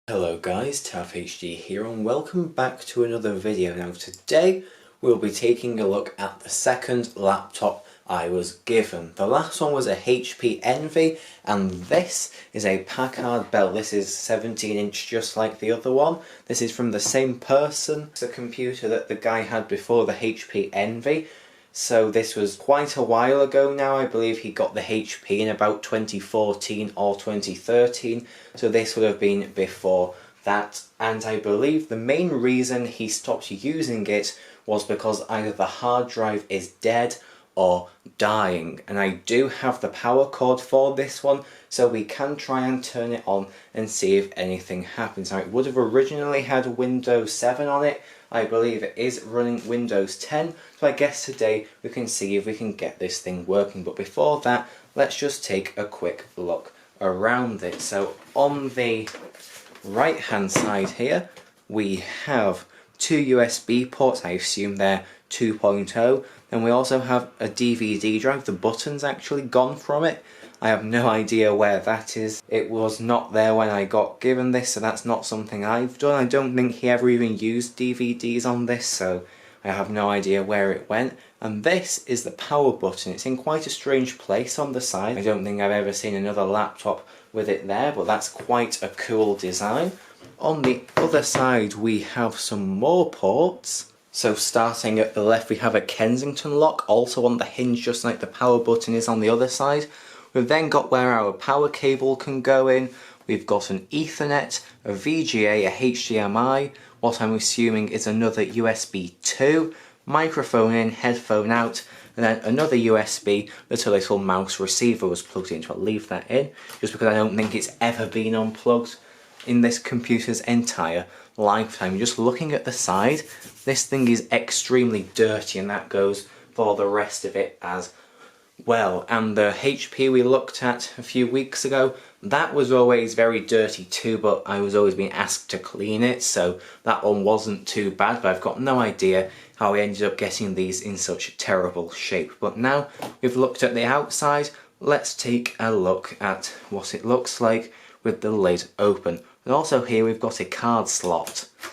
Hello guys, TAFHD here and welcome back to another video. Now today we'll be taking a look at the second laptop I was given. The last one was a HP Envy and this is a Packard Bell. This is 17-inch just like the other one. This is from the same person. It's a computer that the guy had before the HP Envy. So this was quite a while ago now. I believe he got the HP in about 2014 or 2013. So this would have been before that. And I believe the main reason he stopped using it was because either the hard drive is dead or dying. And I do have the power cord for this one, so we can try and turn it on and see if anything happens. Now it would have originally had Windows 7 on it. I believe it is running Windows 10, so I guess today we can see if we can get this thing working. But before that, let's just take a quick look around it. So on the right hand side here, we have two USB ports. I assume they're 2.0. And we also have a DVD drive. The button's actually gone from it. I have no idea where that is. It was not there when I got given this, so that's not something I've done. I don't think he ever even used DVDs on this, so I have no idea where it went. And this is the power button. It's in quite a strange place on the side. I don't think I've ever seen another laptop with it there, but that's quite a cool design. On the other side we have some more ports. So starting at the left we have a Kensington lock, also on the hinge just like the power button is on the other side. We've then got where our power cable can go in. We've got an Ethernet, a VGA, a HDMI, what I'm assuming is another USB 2, microphone in, headphone out, and then another USB that a little mouse receiver was plugged into. I'll leave that in, just because I don't think it's ever been unplugged in this computer's entire lifetime. Just looking at the side, this thing is extremely dirty, and that goes for the rest of it as well. And the HP we looked at a few weeks ago, that was always very dirty too, but I was always being asked to clean it, so that one wasn't too bad. But I've got no idea how I ended up getting these in such terrible shape. But now we've looked at the outside, let's take a look at what it looks like with the lid open. And also here we've got a card slot. I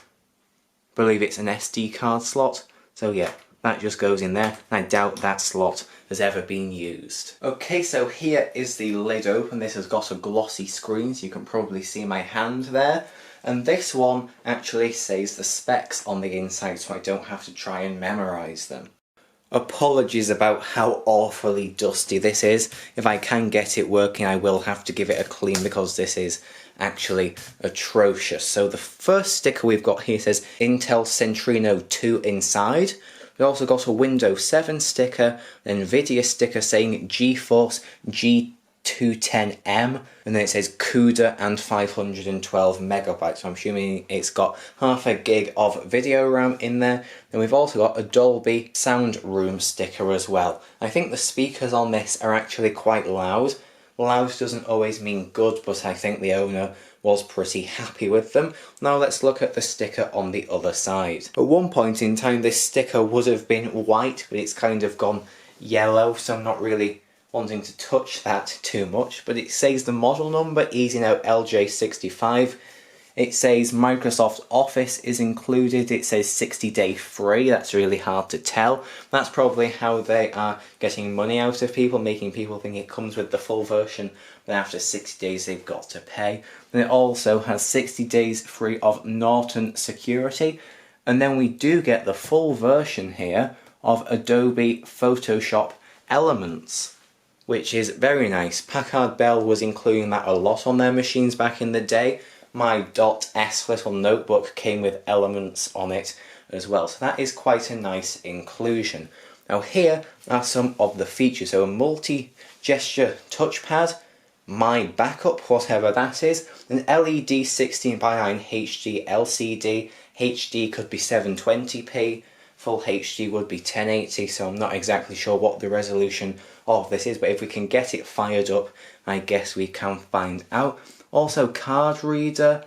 believe it's an SD card slot, so yeah, that just goes in there. I doubt that slot has ever been used. Okay, so here is the lid open. This has got a glossy screen, so you can probably see my hand there. And this one actually says the specs on the inside, so I don't have to try and memorise them. Apologies about how awfully dusty this is. If I can get it working, I will have to give it a clean because this is actually atrocious. So the first sticker we've got here says Intel Centrino 2 inside. We've also got a Windows 7 sticker, an Nvidia sticker saying GeForce G210M, and then it says CUDA and 512 megabytes. So I'm assuming it's got half a gig of video RAM in there. Then we've also got a Dolby Sound Room sticker as well. I think the speakers on this are actually quite loud. Loud doesn't always mean good, but I think the owner was pretty happy with them. Now let's look at the sticker on the other side. At one point in time this sticker would have been white, but it's kind of gone yellow, so I'm not really wanting to touch that too much. But it says the model number, EasyNote LJ65. It says Microsoft Office is included. It says 60-day free. That's really hard to tell. That's probably how they are getting money out of people, making people think it comes with the full version, but after 60 days they've got to pay. And it also has 60 days free of Norton security. And then we do get the full version here of Adobe Photoshop Elements, which is very nice. Packard Bell was including that a lot on their machines back in the day. My .S little notebook came with Elements on it as well, so that is quite a nice inclusion. Now here are some of the features. So a multi-gesture touchpad, my backup, whatever that is, an LED 16:9 HD LCD, HD could be 720p, full HD would be 1080, so I'm not exactly sure what the resolution of this is, but if we can get it fired up, I guess we can find out. Also card reader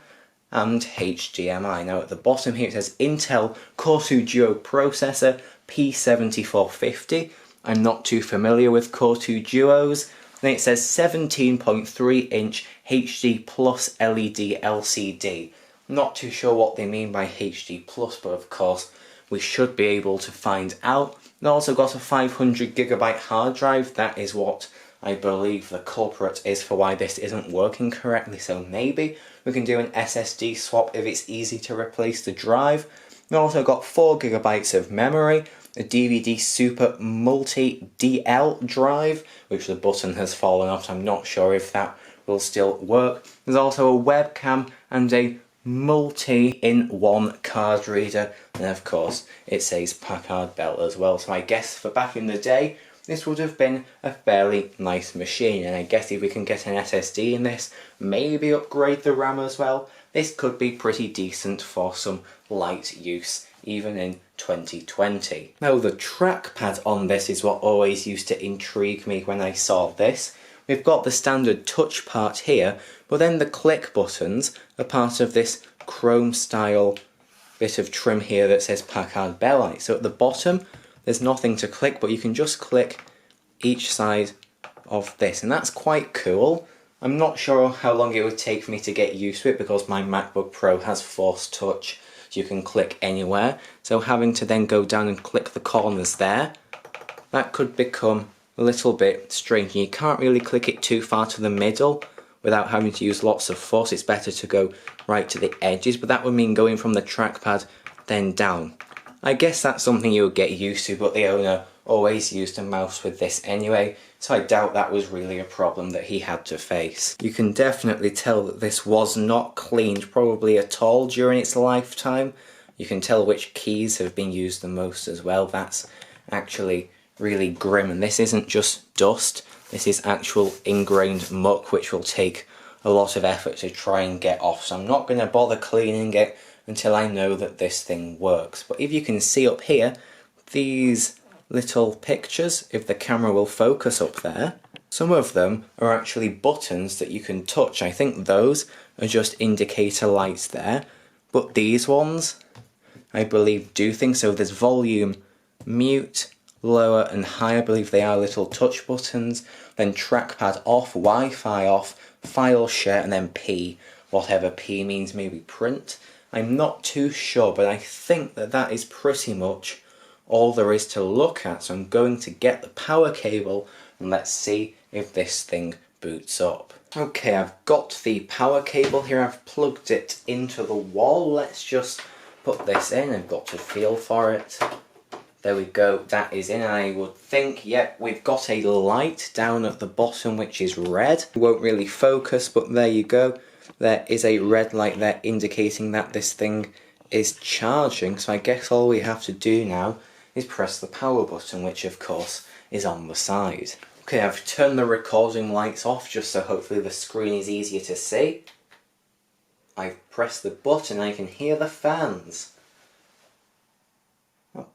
and HDMI. Now at the bottom here it says Intel Core 2 Duo processor P7450. I'm not too familiar with Core 2 Duos. Then it says 17.3 inch HD plus LED LCD. Not too sure what they mean by HD plus, but of course we should be able to find out. It also got a 500GB hard drive. That is what I believe the culprit is for why this isn't working correctly, so maybe we can do an SSD swap if it's easy to replace the drive. It also got 4GB of memory, a DVD Super Multi DL drive, which the button has fallen off, so I'm not sure if that will still work. There's also a webcam and a multi-in-one card reader, and of course it says Packard Bell as well, so I guess for back in the day this would have been a fairly nice machine, and I guess if we can get an SSD in this, maybe upgrade the RAM as well, this could be pretty decent for some light use even in 2020. Now the trackpad on this is what always used to intrigue me when I saw this. We've got the standard touch part here, but then the click buttons are part of this chrome style bit of trim here that says Packard Bell on it. So at the bottom there's nothing to click, but you can just click each side of this, and that's quite cool. I'm not sure how long it would take for me to get used to it because my MacBook Pro has Force Touch, so you can click anywhere. So having to then go down and click the corners there, that could become a little bit strange. You can't really click it too far to the middle without having to use lots of force. It's better to go right to the edges, but that would mean going from the trackpad then down. I guess that's something you would get used to, but the owner always used a mouse with this anyway, so I doubt that was really a problem that he had to face. You can definitely tell that this was not cleaned probably at all during its lifetime. You can tell which keys have been used the most as well. That's actually really grim, and this isn't just dust, this is actual ingrained muck which will take a lot of effort to try and get off, so I'm not going to bother cleaning it until I know that this thing works. But if you can see up here, these little pictures, if the camera will focus up there, some of them are actually buttons that you can touch. I think those are just indicator lights there, but these ones I believe do things. So there's volume, mute, lower and high, I believe they are little touch buttons, then trackpad off, Wi-Fi off, file share, and then P, whatever P means, maybe print. I'm not too sure, but I think that that is pretty much all there is to look at, so I'm going to get the power cable and let's see if this thing boots up. Okay, I've got the power cable here, I've plugged it into the wall. Let's just put this in, I've got to feel for it. There we go, that is in, and I would think, yep, we've got a light down at the bottom which is red. It won't really focus, but there you go. There is a red light there indicating that this thing is charging, so I guess all we have to do now is press the power button, which of course is on the side. Okay, I've turned the recording lights off just so hopefully the screen is easier to see. I've pressed the button, I can hear the fans.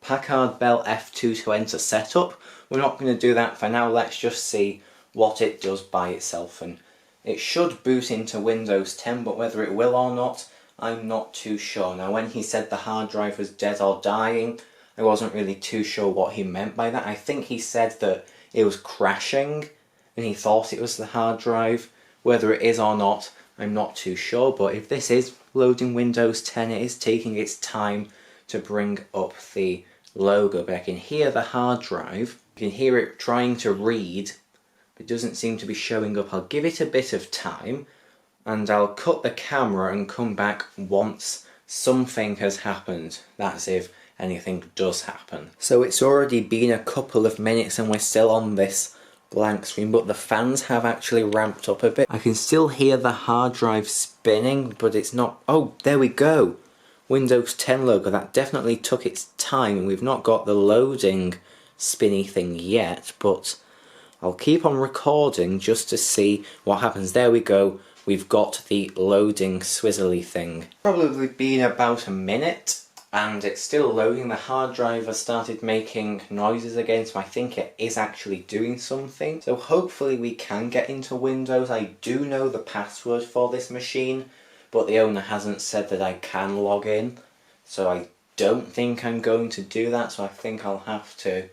Packard Bell F2 to enter setup. We're not going to do that for now, let's just see what it does by itself, and it should boot into Windows 10, but whether it will or not, I'm not too sure. Now when he said the hard drive was dead or dying, I wasn't really too sure what he meant by that. I think he said that it was crashing and he thought it was the hard drive. Whether it is or not, I'm not too sure, but if this is loading Windows 10, it is taking its time to bring up the logo, but I can hear the hard drive. You can hear it trying to read, but it doesn't seem to be showing up. I'll give it a bit of time and I'll cut the camera and come back once something has happened. That's if anything does happen. So it's already been a couple of minutes and we're still on this blank screen, but the fans have actually ramped up a bit. I can still hear the hard drive spinning, but it's not... Oh, there we go! Windows 10 logo. That definitely took its time. We've not got the loading spinny thing yet, but I'll keep on recording just to see what happens. There we go. We've got the loading swizzly thing. Probably been about a minute and it's still loading. The hard drive has started making noises again, so I think it is actually doing something. So hopefully we can get into Windows. I do know the password for this machine, but the owner hasn't said that I can log in, so I don't think I'm going to do that, so I think I'll have to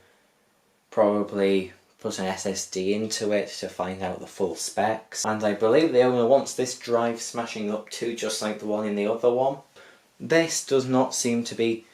probably put an SSD into it to find out the full specs. And I believe the owner wants this drive smashing up too, just like the one in the other one. This does not seem to be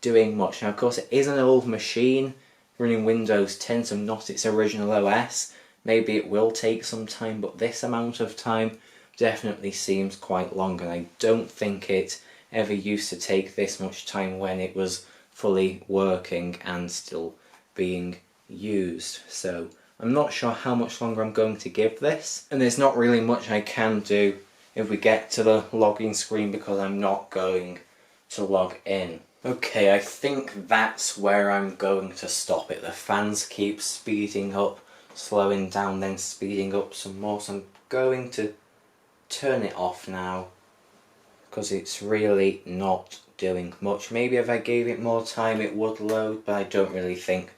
doing much. Now of course it is an old machine running Windows 10, so not its original OS. Maybe it will take some time, but this amount of time definitely seems quite long, and I don't think it ever used to take this much time when it was fully working and still being used. So I'm not sure how much longer I'm going to give this, and there's not really much I can do if we get to the login screen because I'm not going to log in. Okay, I think that's where I'm going to stop it. The fans keep speeding up, slowing down, then speeding up some more, so I'm going to turn it off now because it's really not doing much. Maybe if I gave it more time it would load, but I don't really think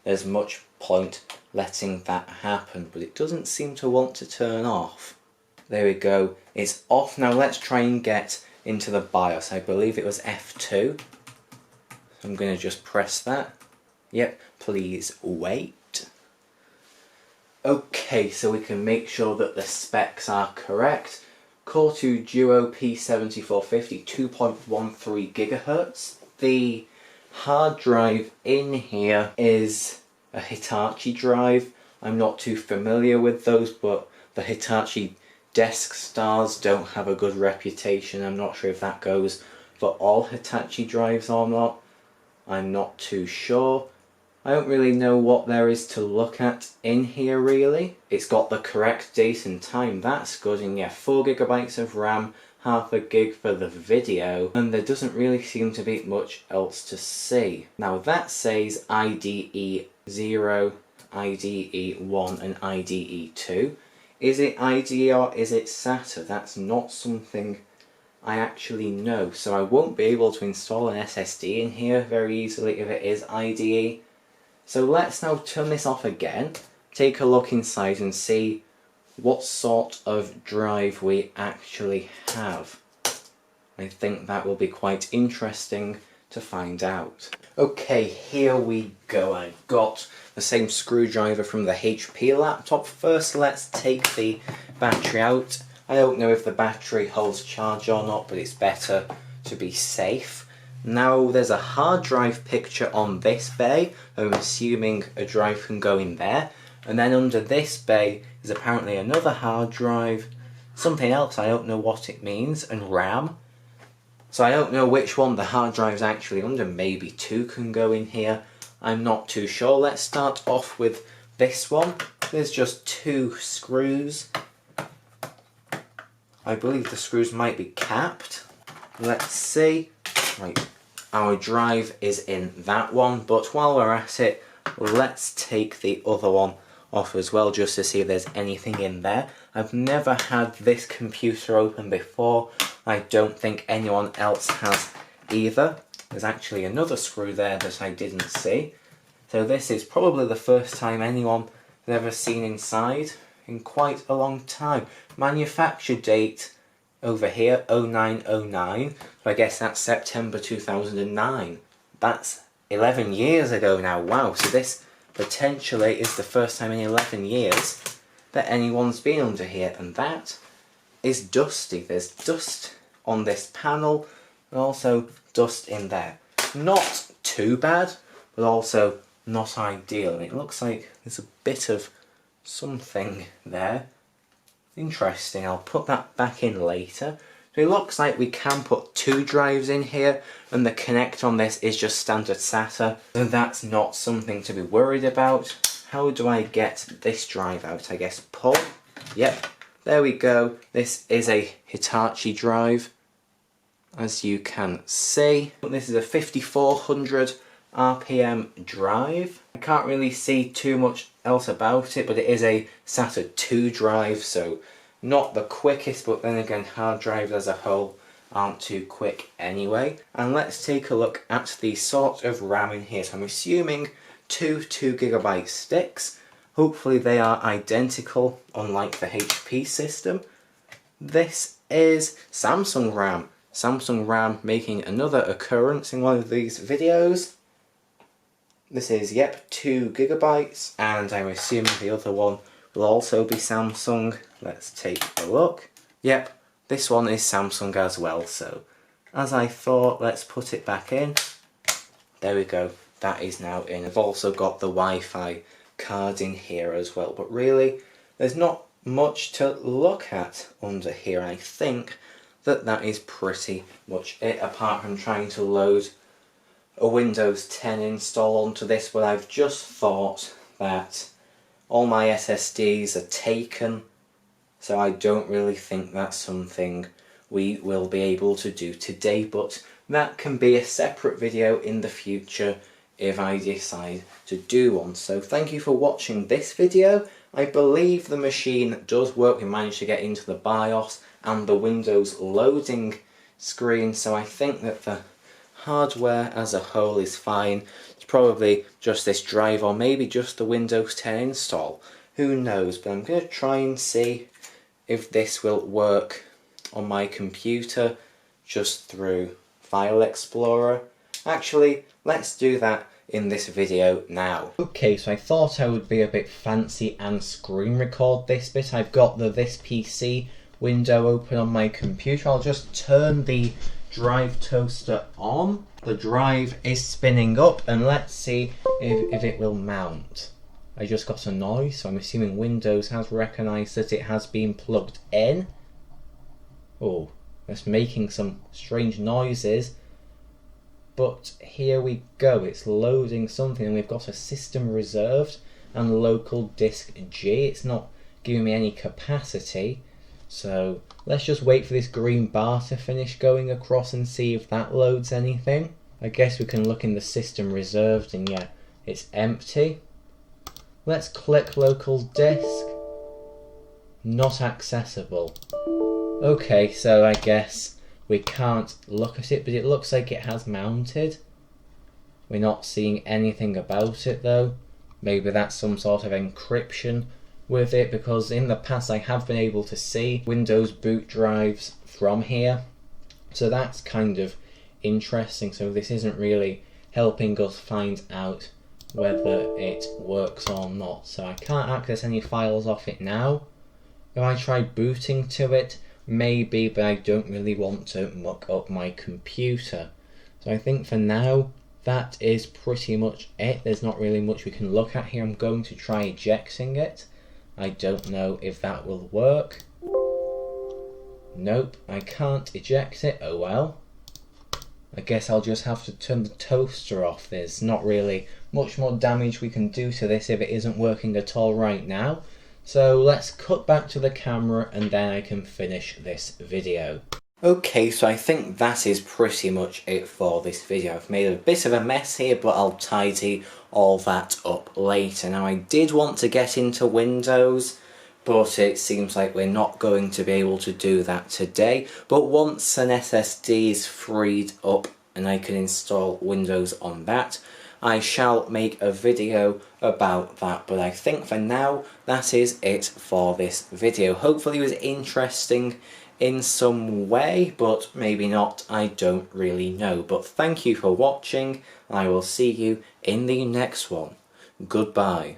there's much point letting that happen. But it doesn't seem to want to turn off. There we go, it's off now. Let's try and get into the BIOS. I believe it was F2. I'm going to just press that. Yep, please wait. Okay, so we can make sure that the specs are correct. Core 2 Duo P7450, 2.13 GHz. The hard drive in here is a Hitachi drive. I'm not too familiar with those, but the Hitachi Desk Stars don't have a good reputation. I'm not sure if that goes for all Hitachi drives or not. I'm not too sure. I don't really know what there is to look at in here really. It's got the correct date and time, that's good, and yeah, 4 GB of RAM, half a gig for the video, and there doesn't really seem to be much else to see. Now that says IDE 0, IDE 1 and IDE 2. Is it IDE or is it SATA? That's not something I actually know, so I won't be able to install an SSD in here very easily if it is IDE. So let's now turn this off again, take a look inside and see what sort of drive we actually have. I think that will be quite interesting to find out. Okay, here we go. I've got the same screwdriver from the HP laptop. First, let's take the battery out. I don't know if the battery holds charge or not, but it's better to be safe. Now there's a hard drive picture on this bay. I'm assuming a drive can go in there. And then under this bay is apparently another hard drive, something else, I don't know what it means, and RAM. So I don't know which one the hard drive's actually under. Maybe two can go in here. I'm not too sure. Let's start off with this one. There's just two screws. I believe the screws might be capped. Let's see. Right, our drive is in that one, but while we're at it, let's take the other one off as well, just to see if there's anything in there. I've never had this computer open before. I don't think anyone else has either. There's actually another screw there that I didn't see. So this is probably the first time anyone has ever seen inside in quite a long time. Manufacture date over here, 0909. So I guess that's September 2009. That's 11 years ago now. Wow, so this potentially is the first time in 11 years that anyone's been under here, and that is dusty. There's dust on this panel and also dust in there. Not too bad, but also not ideal. It looks like there's a bit of something there. Interesting, I'll put that back in later. So it looks like we can put two drives in here, and the connect on this is just standard SATA, so that's not something to be worried about. How do I get this drive out? I guess pull. Yep, there we go. This is a Hitachi drive, as you can see. This is a 5400 RPM drive. I can't really see too much else about it, but it is a SATA 2 drive, so not the quickest, but then again hard drives as a whole aren't too quick anyway. And let's take a look at the sort of RAM in here. So I'm assuming two 2GB sticks. Hopefully they are identical, unlike the HP system. This is Samsung RAM. Samsung RAM making another occurrence in one of these videos. This is, yep, 2 gigabytes, and I'm assuming the other one will also be Samsung. Let's take a look. Yep, this one is Samsung as well, so as I thought, let's put it back in. There we go, that is now in. I've also got the Wi-Fi card in here as well, but really there's not much to look at under here. I think that is pretty much it, apart from trying to load a Windows 10 install onto this, but I've just thought that all my SSDs are taken, so I don't really think that's something we will be able to do today, but that can be a separate video in the future if I decide to do one. So thank you for watching this video. I believe the machine does work. We managed to get into the BIOS and the Windows loading screen, so I think that the hardware as a whole is fine. It's probably just this drive, or maybe just the Windows 10 install. Who knows, but I'm going to try and see if this will work on my computer just through File Explorer. Actually, let's do that in this video now. Okay, so I thought I would be a bit fancy and screen record this bit. I've got the This PC window open on my computer. I'll just turn the drive toaster on. The drive is spinning up, and let's see if it will mount. I just got a noise, so I'm assuming Windows has recognised that it has been plugged in. Oh, it's making some strange noises. But here we go, it's loading something, and we've got a system reserved and local disk G. It's not giving me any capacity, so let's just wait for this green bar to finish going across and see if that loads anything. I guess we can look in the system reserved, and yeah, it's empty. Let's click local disk. Not accessible. Okay, so I guess we can't look at it, but it looks like it has mounted. We're not seeing anything about it though. Maybe that's some sort of encryption with it, because in the past I have been able to see Windows boot drives from here. So that's kind of interesting. So this isn't really helping us find out whether it works or not. So I can't access any files off it now. If I try booting to it, maybe, but I don't really want to muck up my computer. So I think for now, that is pretty much it. There's not really much we can look at here. I'm going to try ejecting it. I don't know if that will work. Nope, I can't eject it. Oh well. I guess I'll just have to turn the toaster off. There's not really much more damage we can do to this if it isn't working at all right now. So let's cut back to the camera and then I can finish this video. Okay, so I think that is pretty much it for this video. I've made a bit of a mess here, but I'll tidy all that up later. Now, I did want to get into Windows, but it seems like we're not going to be able to do that today. But once an SSD is freed up and I can install Windows on that, I shall make a video about that. But I think for now, that is it for this video. Hopefully it was interesting in some way, but maybe not, I don't really know. But thank you for watching, I will see you in the next one. Goodbye.